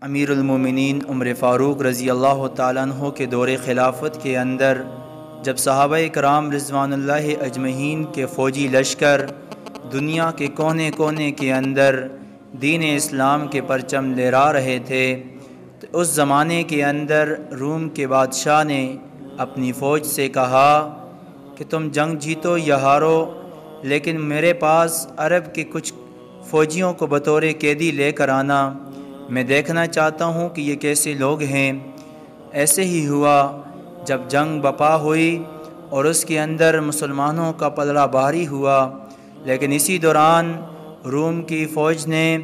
امیر المومنین عمر فاروق رضی اللہ تعالیٰ عنہ کے دور خلافت کے اندر جب صحابہ کرام رضوان اللہ اجمعین کے فوجی لشکر دنیا کے کونے کونے کے اندر دین اسلام کے پرچم لہرا رہے تھے، تو اس زمانے کے اندر روم کے بادشاہ نے اپنی فوج سے کہا کہ تم جنگ جیتو یا ہارو، لیکن میرے پاس عرب کے کچھ فوجیوں کو بطور قیدی لے کر آنا، میں دیکھنا چاہتا ہوں کہ یہ کیسے لوگ ہیں۔ ایسے ہی ہوا، جب جنگ بپا ہوئی اور اس کے اندر مسلمانوں کا پلڑا بھاری ہوا، لیکن اسی دوران روم کی فوج نے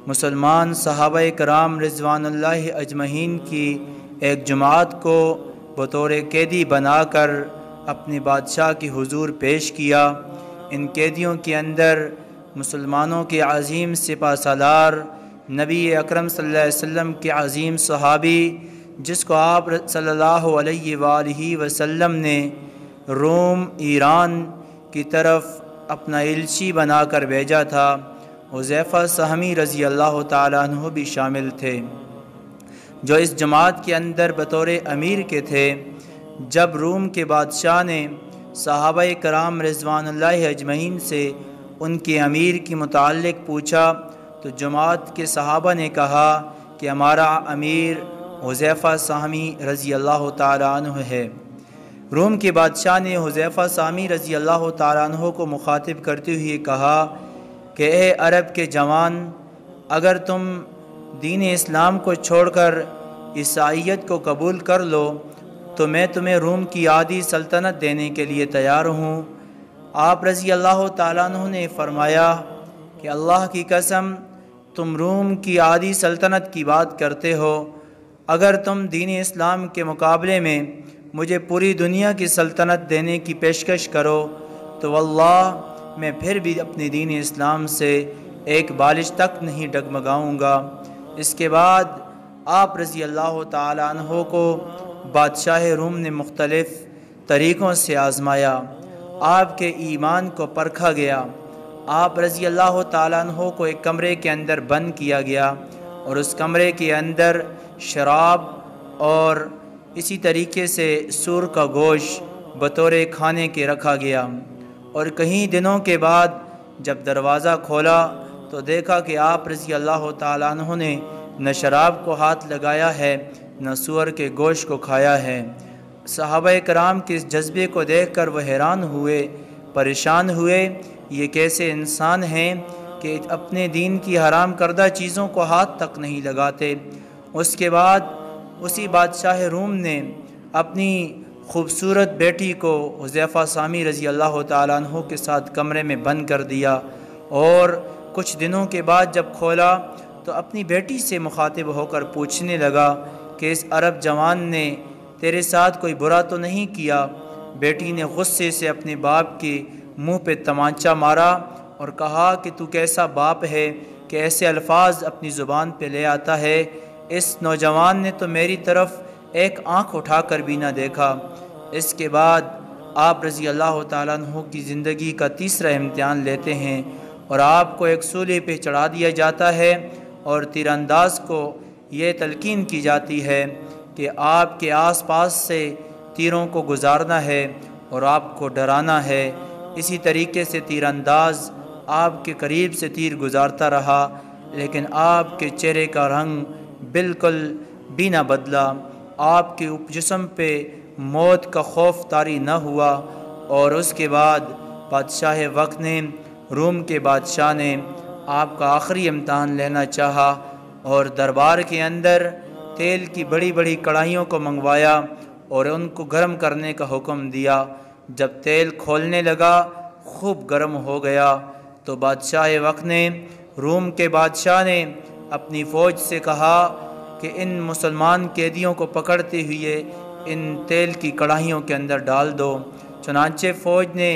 مسلمان صحابہ کرام رضوان اللہ اجمعین کی ایک جماعت کو بطور قیدی بنا کر اپنے بادشاہ کے حضور پیش کیا۔ ان قیدیوں کے اندر مسلمانوں کے عظیم سپہ سالار نبی اکرم صلی اللہ علیہ وسلم کے عظیم صحابی، جس کو آپ صلی اللہ علیہ وآلہ وسلم نے روم ایران کی طرف اپنا علچی بنا کر بھیجا تھا، حذیفہ سہمی رضی اللہ تعالیٰ عنہ بھی شامل تھے، جو اس جماعت کے اندر بطور امیر کے تھے۔ جب روم کے بادشاہ نے صحابہ کرام رضوان اللہ اجمعین سے ان کے امیر کے متعلق پوچھا، تو جماعت کے صحابہ نے کہا کہ ہمارا امیر حذیفہ سہمی رضی اللہ تعالیٰ عنہ ہے۔ روم کے بادشاہ نے حذیفہ سہمی رضی اللہ تعالیٰ عنہ کو مخاطب کرتے ہوئے کہا کہ اے عرب کے جوان، اگر تم دین اسلام کو چھوڑ کر عیسائیت کو قبول کر لو تو میں تمہیں روم کی آدھی سلطنت دینے کے لیے تیار ہوں۔ آپ رضی اللہ تعالیٰ عنہ نے فرمایا کہ اللہ کی قسم، تم روم کی آدھی سلطنت کی بات کرتے ہو، اگر تم دین اسلام کے مقابلے میں مجھے پوری دنیا کی سلطنت دینے کی پیشکش کرو تو واللہ میں پھر بھی اپنے دین اسلام سے ایک بالش تک نہیں ڈگمگاؤں گا۔ اس کے بعد آپ رضی اللہ تعالیٰ عنہ کو بادشاہ روم نے مختلف طریقوں سے آزمایا، آپ کے ایمان کو پرکھا گیا۔ آپ رضی اللہ تعالیٰ عنہ کو ایک کمرے کے اندر بند کیا گیا اور اس کمرے کے اندر شراب اور اسی طریقے سے سور کا گوشت بطور کھانے کے رکھا گیا، اور کئی دنوں کے بعد جب دروازہ کھولا تو دیکھا کہ آپ رضی اللہ تعالیٰ عنہ نے نہ شراب کو ہاتھ لگایا ہے نہ سور کے گوشت کو کھایا ہے۔ صحابہ کرام کے اس جذبے کو دیکھ کر وہ حیران ہوئے، پریشان ہوئے، یہ کیسے انسان ہیں کہ اپنے دین کی حرام کردہ چیزوں کو ہاتھ تک نہیں لگاتے۔ اس کے بعد اسی بادشاہ روم نے اپنی خوبصورت بیٹی کو حذیفہ سہمی رضی اللہ تعالیٰ عنہ کے ساتھ کمرے میں بند کر دیا، اور کچھ دنوں کے بعد جب کھولا تو اپنی بیٹی سے مخاطب ہو کر پوچھنے لگا کہ اس عرب جوان نے تیرے ساتھ کوئی برا تو نہیں کیا؟ بیٹی نے غصے سے اپنے باپ کے منہ پہ تمانچہ مارا اور کہا کہ تو کیسا باپ ہے کہ ایسے الفاظ اپنی زبان پہ لے آتا ہے؟ اس نوجوان نے تو میری طرف ایک آنکھ اٹھا کر بھی نہ دیکھا۔ اس کے بعد آپ رضی اللہ تعالیٰ عنہ کی زندگی کا تیسرا امتحان لیتے ہیں اور آپ کو ایک سولے پہ چڑھا دیا جاتا ہے، اور تیر انداز کو یہ تلقین کی جاتی ہے کہ آپ کے آس پاس سے تیروں کو گزارنا ہے اور آپ کو ڈرانا ہے۔ اسی طریقے سے تیر انداز آپ کے قریب سے تیر گزارتا رہا، لیکن آپ کے چہرے کا رنگ بالکل بھی نہ بدلا، آپ کے جسم پہ موت کا خوف طاری نہ ہوا۔ اور اس کے بعد بادشاہ وقت نے، روم کے بادشاہ نے آپ کا آخری امتحان لینا چاہا اور دربار کے اندر تیل کی بڑی بڑی کڑاہیوں کو منگوایا اور ان کو گرم کرنے کا حکم دیا۔ جب تیل کھولنے لگا، خوب گرم ہو گیا، تو بادشاہ وقت نے، روم کے بادشاہ نے اپنی فوج سے کہا کہ ان مسلمان قیدیوں کو پکڑتے ہوئے ان تیل کی کڑاہیوں کے اندر ڈال دو۔ چنانچہ فوج نے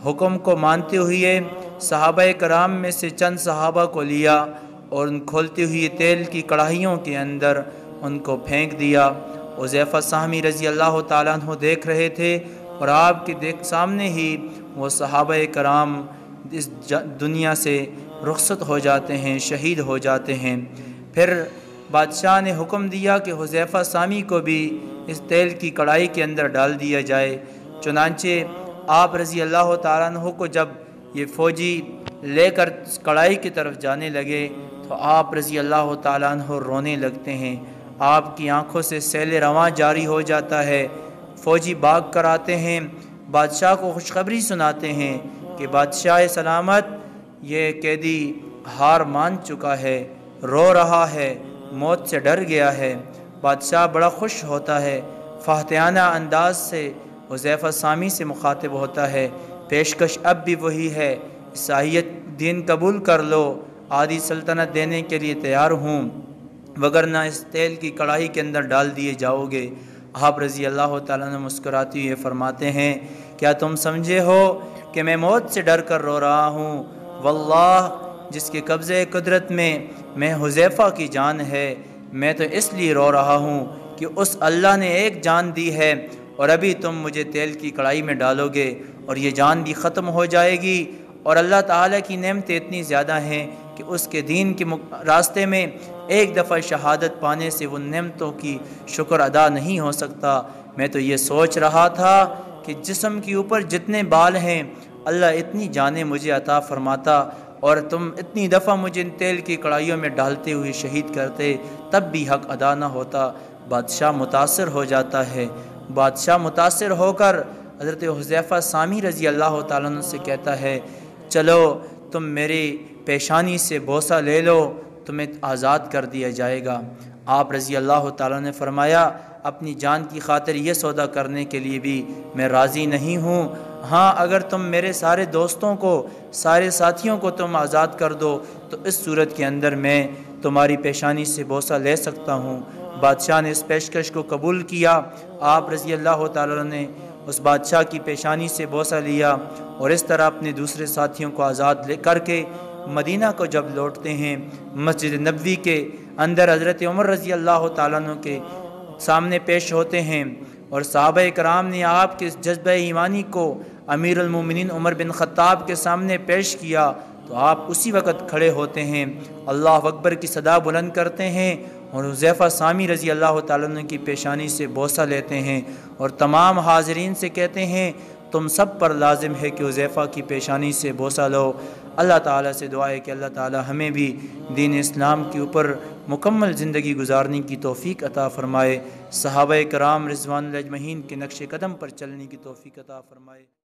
حکم کو مانتے ہوئے صحابہ کرام میں سے چند صحابہ کو لیا اور ان کھولتے ہوئے تیل کی کڑاہیوں کے اندر ان کو پھینک دیا۔ حذیفہ سہمی رضی اللہ تعالیٰ عنہ دیکھ رہے تھے، اور آپ کے سامنے ہی وہ صحابہ کرام اس دنیا سے رخصت ہو جاتے ہیں، شہید ہو جاتے ہیں۔ پھر بادشاہ نے حکم دیا کہ حذیفہ سامی کو بھی اس تیل کی کڑائی کے اندر ڈال دیا جائے۔ چنانچہ آپ رضی اللہ تعالیٰ عنہ کو جب یہ فوجی لے کر کڑائی کی طرف جانے لگے تو آپ رضی اللہ تعالیٰ عنہ رونے لگتے ہیں۔ آپ کی آنکھوں سے سیل رواں جاری ہو جاتا ہے۔ فوجی بھاگ کر آتے ہیں، بادشاہ کو خوشخبری سناتے ہیں کہ بادشاہ سلامت یہ قیدی ہار مان چکا ہے، رو رہا ہے، موت سے ڈر گیا ہے۔ بادشاہ بڑا خوش ہوتا ہے، فاتحانہ انداز سے حذیفہ سامی سے مخاطب ہوتا ہے، پیشکش اب بھی وہی ہے، عیسائیت دین قبول کر لو، آدھی سلطنت دینے کے لیے تیار ہوں، وگرنہ اس تیل کی کڑاہی کے اندر ڈال دیے جاؤ گے۔ آپ رضی اللہ تعالیٰ نے مسکراتے ہوئے فرماتے ہیں، کیا تم سمجھے ہو کہ میں موت سے ڈر کر رو رہا ہوں؟ واللہ جس کے قبضے قدرت میں حذیفہ کی جان ہے، میں تو اس لیے رو رہا ہوں کہ اس اللہ نے ایک جان دی ہے اور ابھی تم مجھے تیل کی کڑائی میں ڈالو گے اور یہ جان بھی ختم ہو جائے گی، اور اللہ تعالیٰ کی نعمتیں اتنی زیادہ ہیں کہ اس کے دین کے راستے میں ایک دفعہ شہادت پانے سے وہ نعمتوں کی شکر ادا نہیں ہو سکتا۔ میں تو یہ سوچ رہا تھا کہ جسم کے اوپر جتنے بال ہیں اللہ اتنی جانیں مجھے عطا فرماتا اور تم اتنی دفعہ مجھے ان تیل کی کڑائیوں میں ڈالتے ہوئے شہید کرتے، تب بھی حق ادا نہ ہوتا۔ بادشاہ متاثر ہو جاتا ہے۔ بادشاہ متاثر ہو کر حضرت حذیفہ سامی رضی اللہ تعالیٰ عنہ سے کہتا ہے، چلو تم میری پیشانی سے بوسہ لے لو، تمہیں آزاد کر دیا جائے گا۔ آپ رضی اللہ تعالیٰ نے فرمایا، اپنی جان کی خاطر یہ سودا کرنے کے لیے بھی میں راضی نہیں ہوں، ہاں اگر تم میرے سارے دوستوں کو، سارے ساتھیوں کو تم آزاد کر دو تو اس صورت کے اندر میں تمہاری پیشانی سے بوسہ لے سکتا ہوں۔ بادشاہ نے اس پیشکش کو قبول کیا۔ آپ رضی اللہ تعالیٰ نے اس بادشاہ کی پیشانی سے بوسہ لیا اور اس طرح اپنے دوسرے ساتھیوں کو آزاد لے کر کے مدینہ کو جب لوٹتے ہیں، مسجد نبوی کے اندر حضرت عمر رضی اللہ تعالیٰ عنہ کے سامنے پیش ہوتے ہیں اور صحابہ کرام نے آپ کے اس جذبہ ایمانی کو امیر المومنین عمر بن خطاب کے سامنے پیش کیا تو آپ اسی وقت کھڑے ہوتے ہیں، اللہ اکبر کی صدا بلند کرتے ہیں اور حذیفہ سامی رضی اللہ تعالیٰ عنہ کی پیشانی سے بوسہ لیتے ہیں اور تمام حاضرین سے کہتے ہیں تم سب پر لازم ہے کہ حذیفہ کی پیشانی سے بوسہ لو۔ اللہ تعالیٰ سے دعا ہے کہ اللہ تعالیٰ ہمیں بھی دین اسلام کے اوپر مکمل زندگی گزارنے کی توفیق عطا فرمائے، صحابہ کرام رضوان اللہ اجمعین کے نقش قدم پر چلنے کی توفیق عطا فرمائے۔